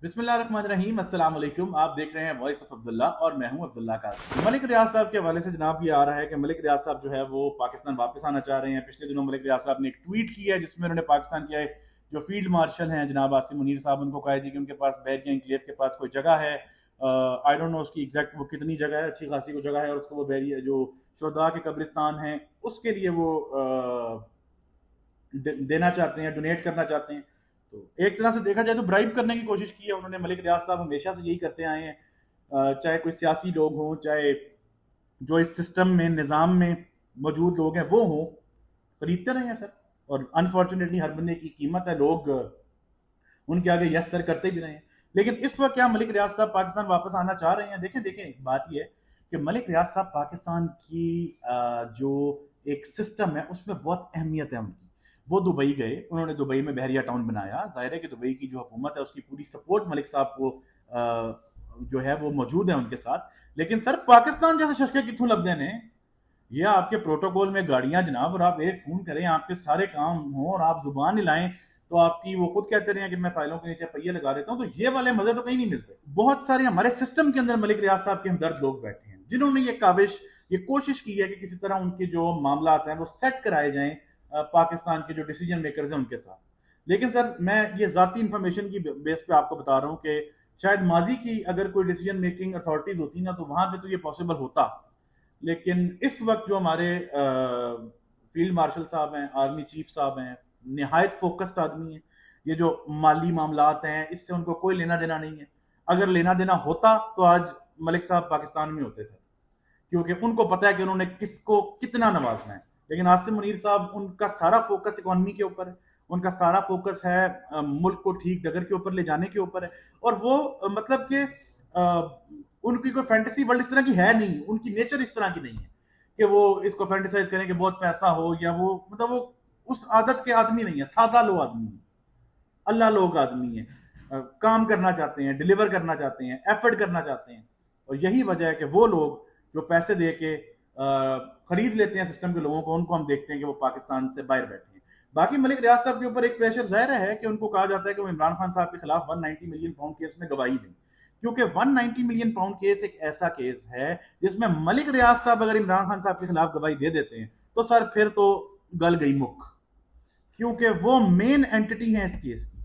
بسم اللہ الرحمن الرحیم، السلام علیکم. آپ دیکھ رہے ہیں وائس آف عبداللہ اور میں ہوں عبداللہ قاسم. ملک ریاض صاحب کے حوالے سے جناب یہ آ رہا ہے کہ ملک ریاض صاحب جو ہے وہ پاکستان واپس آنا چاہ رہے ہیں. پچھلے دنوں ملک ریاض صاحب نے ایک ٹویٹ کیا ہے جس میں انہوں نے پاکستان کے جو فیلڈ مارشل ہیں جناب عاصم منیر صاحب، ان کو کہا جی کہ ان کے پاس بیریا انکلیو کے پاس کوئی جگہ ہے. آئی ڈونٹ نو اس کی ایگزیکٹ وہ کتنی جگہ ہے، اچھی خاصی وہ جگہ ہے، اور اس کو وہ بیریا جو شہداء کے قبرستان ہیں اس کے لیے وہ دینا چاہتے ہیں، ڈونیٹ کرنا چاہتے ہیں. تو ایک طرح سے دیکھا جائے تو برائب کرنے کی کوشش کی ہے انہوں نے. ملک ریاض صاحب ہمیشہ سے یہی کرتے آئے ہیں، چاہے کوئی سیاسی لوگ ہوں، چاہے جو اس سسٹم میں نظام میں موجود لوگ ہیں وہ ہوں، خریدتے رہے ہیں سر. اور انفارچونیٹلی ہر بندے کی قیمت ہے، لوگ ان کے آگے یس سر کرتے بھی رہے ہیں. لیکن اس وقت کیا ملک ریاض صاحب پاکستان واپس آنا چاہ رہے ہیں؟ دیکھیں بات یہ ہے کہ ملک ریاض صاحب پاکستان کی جو ایک سسٹم ہے اس میں بہت اہمیت ہے ان کی. وہ دبئی گئے، انہوں نے دبئی میں بحریہ ٹاؤن بنایا. ظاہر ہے کہ دبئی کی جو حکومت ہے اس کی پوری سپورٹ ملک صاحب کو جو ہے وہ موجود ہے ان کے ساتھ. لیکن سر پاکستان جیسے ششکے کتوں لگتے ہیں، یہ آپ کے پروٹوکول میں گاڑیاں جناب، اور آپ ایک فون کریں آپ کے سارے کام ہوں اور آپ زبان ہلائیں تو آپ کی وہ خود کہتے رہے ہیں کہ میں فائلوں کے نیچے پہیے لگا دیتا ہوں. تو یہ والے مزے تو کہیں نہیں ملتے. بہت سارے ہمارے سسٹم کے اندر ملک ریاض صاحب کے ہمدرد لوگ بیٹھے ہیں جنہوں نے یہ کوشش کی ہے کہ کسی طرح ان کے جو معاملات ہیں وہ سیٹ کرائے جائیں پاکستان کے جو ڈیسیجن میکرز ہیں ان کے ساتھ. لیکن سر میں یہ ذاتی انفارمیشن کی بیس پہ آپ کو بتا رہا ہوں کہ شاید ماضی کی اگر کوئی ڈیسیجن میکنگ اتھارٹیز ہوتی نا تو وہاں پہ تو یہ پاسبل ہوتا. لیکن اس وقت جو ہمارے فیلڈ مارشل صاحب ہیں، آرمی چیف صاحب ہیں، نہایت فوکسڈ آدمی ہیں. یہ جو مالی معاملات ہیں اس سے ان کو کوئی لینا دینا نہیں ہے. اگر لینا دینا ہوتا تو آج ملک صاحب پاکستان میں ہوتے سر، کیونکہ ان کو پتا ہے کہ انہوں نے کس کو کتنا نوازنا ہے. لیکن عاصم منیر صاحب ان کا سارا فوکس اکانومی کے اوپر ہے، ان کا سارا فوکس ہے ملک کو ٹھیک ڈگر کے اوپر لے جانے کے اوپر ہے. اور وہ مطلب کہ ان کی کوئی فینٹیسی ورلڈ اس طرح کی ہے نہیں، ان کی نیچر اس طرح کی نہیں ہے کہ وہ اس کو فینٹیسائز کریں کہ بہت پیسہ ہو، یا وہ مطلب وہ اس عادت کے آدمی نہیں ہے. سادہ لوگ آدمی ہیں، اللہ لوگ آدمی ہیں، کام کرنا چاہتے ہیں، ڈیلیور کرنا چاہتے ہیں، ایفرٹ کرنا چاہتے ہیں. اور یہی وجہ ہے کہ وہ لوگ جو پیسے دے کے خرید لیتے ہیں سسٹم کے لوگوں کو، ان کو ہم دیکھتے ہیں کہ وہ پاکستان سے باہر بیٹھے ہیں. باقی ملک ریاض صاحب کے اوپر ایک پریشر ظاہر ہے کہ ان کو کہا جاتا ہے کہ وہ عمران خان صاحب کے خلاف 190 ملین پاؤنڈ کیس میں گواہی دیں، کیونکہ 190 ملین پاؤنڈ کیس ایک ایسا کیس ہے جس میں ملک ریاض صاحب اگر عمران خان صاحب کے خلاف گواہی دے دیتے ہیں تو سر پھر تو گل گئی مک، کیونکہ وہ مین اینٹی ہیں اس کیس کی.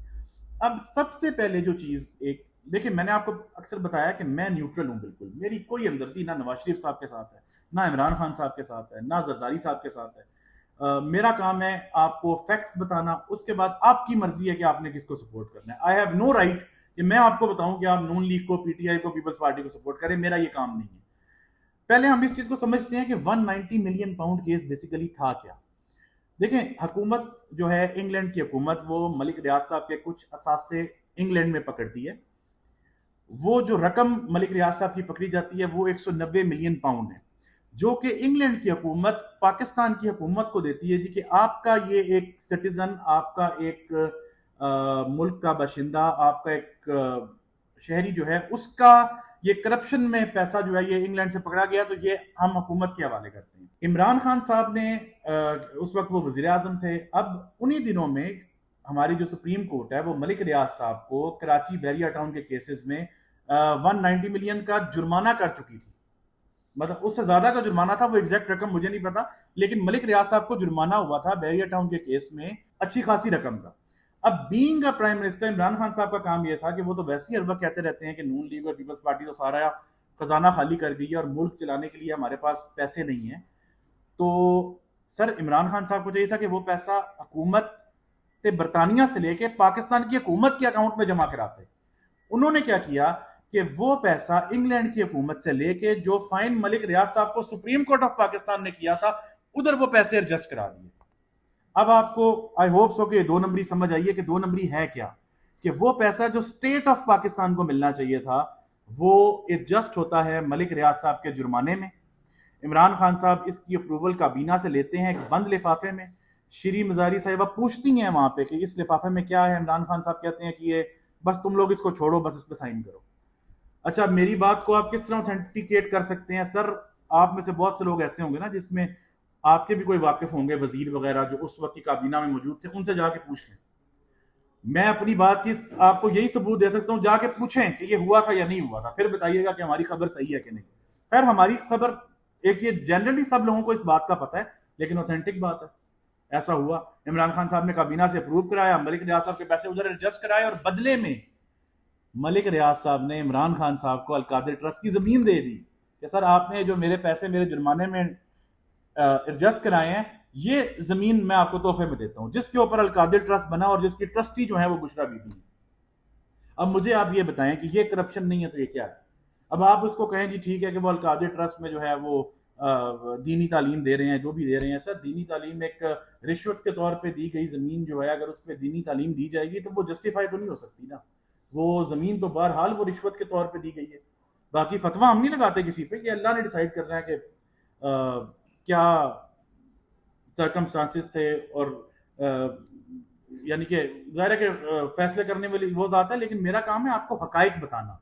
اب سب سے پہلے جو چیز ایک دیکھیں، میں نے آپ کو اکثر بتایا کہ میں نیوٹرل ہوں، بالکل میری کوئی ہمدردی نہ نواز شریف صاحب کے ساتھ ہے، نہ عمران خان صاحب کے ساتھ ہے، نہ زرداری صاحب کے ساتھ ہے. میرا کام ہے آپ کو فیکٹس بتانا، اس کے بعد آپ کی مرضی ہے کہ آپ نے کس کو سپورٹ کرنا ہے. آئی ہیو نو رائٹ کہ میں آپ کو بتاؤں کہ آپ نون لیگ کو، پی ٹی آئی کو، پیپلز پارٹی کو سپورٹ کریں. میرا یہ کام نہیں ہے. پہلے ہم اس چیز کو سمجھتے ہیں کہ 190 ملین پاؤنڈ کیس بیسیکلی تھا کیا. دیکھیں حکومت جو ہے انگلینڈ کی حکومت، وہ ملک ریاض صاحب کے کچھ اثاثے انگلینڈ میں پکڑتی ہے. وہ جو رقم ملک ریاض صاحب کی پکڑی جاتی ہے وہ 190 ملین پاؤنڈ ہے، جو کہ انگلینڈ کی حکومت پاکستان کی حکومت کو دیتی ہے جی کہ آپ کا یہ ایک سٹیزن، آپ کا ایک ملک کا باشندہ، آپ کا ایک شہری جو ہے اس کا یہ کرپشن میں پیسہ جو ہے یہ انگلینڈ سے پکڑا گیا، تو یہ ہم حکومت کے حوالے کرتے ہیں. عمران خان صاحب نے اس وقت وہ وزیر اعظم تھے. اب انہی دنوں میں ہماری جو سپریم کورٹ ہے وہ ملک ریاض صاحب کو کراچی بحریہ ٹاؤن کے کیسز میں 190 ملین کا جرمانہ کر چکی تھی. مطلب اس سے زیادہ کا جرمانہ تھا، وہ ایگزیکٹ رقم مجھے نہیں پتا، لیکن ملک ریاض صاحب کو جرمانہ ہوا تھا بحریہ ٹاؤن کے کیس میں اچھی خاصی رقم کا. اب being a prime minister Imran Khan صاحب کا کام یہ تھا کہ وہ تو ویسے ہی ہر وقت کہتے رہتے ہیں کہ نون لیگ اور پیپلز پارٹی تو سارا خزانہ خالی کر گئی ہے اور ملک چلانے کے لیے ہمارے پاس پیسے نہیں ہیں. تو سر عمران خان صاحب کو چاہیے تھا کہ وہ پیسہ حکومت برطانیہ سے لے کے پاکستان کی حکومت کے اکاؤنٹ میں جمع کراتے. انہوں نے کیا کیا کہ وہ پیسہ انگلینڈ کی حکومت سے لے کے جو فائن ملک ریاض صاحب کو سپریم کورٹ آف پاکستان نے کیا تھا ادھر وہ پیسے ایڈجسٹ کرا دیے. اب آپ کو آئی ہوپ سو کہ 2 نمبری سمجھ آئیے کہ 2 نمبری ہے کیا، کہ وہ پیسہ جو اسٹیٹ آف پاکستان کو ملنا چاہیے تھا وہ ایڈجسٹ ہوتا ہے ملک ریاض صاحب کے جرمانے میں. عمران خان صاحب اس کی اپروول کابینہ سے لیتے ہیں ایک بند لفافے میں. شری مزاری صاحبہ پوچھتی ہیں وہاں پہ کہ اس لفافے میں کیا ہے. عمران خان صاحب کہتے ہیں کہ یہ بس تم لوگ اس کو چھوڑو، بس اس پہ سائن کرو. اچھا میری بات کو آپ کس طرح اوتھینٹیکیٹ کر سکتے ہیں؟ سر آپ میں سے بہت سے لوگ ایسے ہوں گے نا جس میں آپ کے بھی کوئی واقف ہوں گے وزیر وغیرہ جو اس وقت کی کابینہ میں موجود تھے، ان سے جا کے پوچھ لیں. میں اپنی بات کی آپ کو یہی ثبوت دے سکتا ہوں، جا کے پوچھیں کہ یہ ہوا تھا یا نہیں ہوا تھا، پھر بتائیے گا کہ ہماری خبر صحیح ہے کہ نہیں. خیر ہماری خبر ایک یہ جنرلی سب لوگوں کو اس بات کا پتہ ہے، لیکن اوتھینٹک بات ہے ایسا ہوا. عمران خان صاحب نے کابینہ سے اپروو کرایا، ملک ریاض صاحب کے پیسے ادھر ایڈجسٹ کرائے، اور بدلے میں ملک ریاض صاحب نے عمران خان صاحب کو القادر ٹرسٹ کی زمین دے دی کہ سر آپ نے جو میرے پیسے میرے جرمانے میں ایڈجسٹ کرائے ہیں، یہ زمین میں آپ کو تحفے میں دیتا ہوں، جس کے اوپر القادر ٹرسٹ بنا اور جس کی ٹرسٹی جو ہے وہ بشرا بی بی ہے. اب مجھے آپ یہ بتائیں کہ یہ کرپشن نہیں ہے تو یہ کیا ہے؟ اب آپ اس کو کہیں جی ٹھیک ہے کہ وہ القادر ٹرسٹ میں جو ہے وہ دینی تعلیم دے رہے ہیں، جو بھی دے رہے ہیں. سر دینی تعلیم ایک رشوت کے طور پہ دی گئی زمین جو ہے، اگر اس پہ دینی تعلیم دی جائے گی تو وہ جسٹیفائی تو نہیں ہو سکتی نا. وہ زمین تو بہرحال وہ رشوت کے طور پہ دی گئی ہے. باقی فتویٰ ہم نہیں لگاتے کسی پہ، یہ اللہ نے ڈیسائیڈ کرنا ہے کہ کیا سرکمسٹانسز تھے، اور یعنی کہ ظاہر ہے کہ فیصلے کرنے والی وہ ذات ہے، لیکن میرا کام ہے آپ کو حقائق بتانا.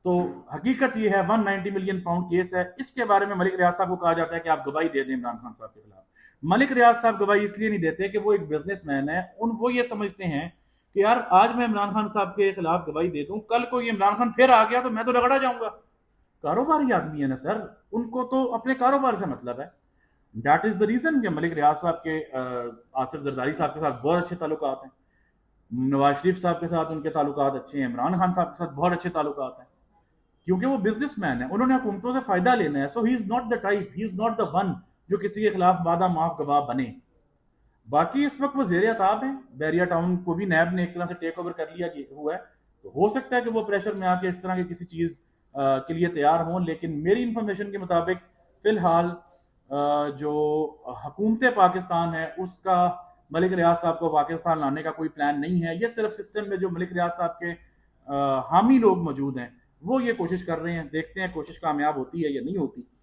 تو حقیقت یہ ہے 190 ملین پاؤنڈ کیس ہے. اس کے بارے میں ملک ریاض صاحب کو کہا جاتا ہے کہ آپ گواہی دے دیں عمران خان صاحب کے خلاف. ملک ریاض صاحب گواہی اس لیے نہیں دیتے کہ وہ ایک بزنس مین ہے، وہ یہ سمجھتے ہیں کہ یار آج میں عمران خان صاحب کے خلاف گواہی دے دوں، کل کو یہ عمران خان پھر آ گیا تو میں تو رگڑا جاؤں گا. کاروباری آدمی ہے نا سر، ان کو تو اپنے کاروبار سے مطلب ہے. دیٹ از دا ریزن کہ ملک ریاض صاحب کے آصف زرداری صاحب کے ساتھ بہت اچھے تعلقات ہیں، نواز شریف صاحب کے ساتھ ان کے تعلقات اچھے ہیں، عمران خان صاحب کے ساتھ بہت اچھے تعلقات ہیں، کیونکہ وہ بزنس مین ہے، انہوں نے حکومتوں سے فائدہ لینا ہے. So he is not the type, he is not the one جو کسی کے خلاف وعدہ معاف گواہ بنے. باقی اس وقت وہ زیر عتاب ہیں، بیریا ٹاؤن کو بھی نیب نے ایک طرح سے ٹیک اوور کر لیا ہوا ہے، تو ہو سکتا ہے کہ وہ پریشر میں آ کے اس طرح کی کسی چیز کے لیے تیار ہوں. لیکن میری انفارمیشن کے مطابق فی الحال جو حکومت پاکستان ہے اس کا ملک ریاض صاحب کو پاکستان لانے کا کوئی پلان نہیں ہے. یہ صرف سسٹم میں جو ملک ریاض صاحب کے حامی لوگ موجود ہیں وہ یہ کوشش کر رہے ہیں. دیکھتے ہیں کوشش کامیاب ہوتی ہے یا نہیں ہوتی.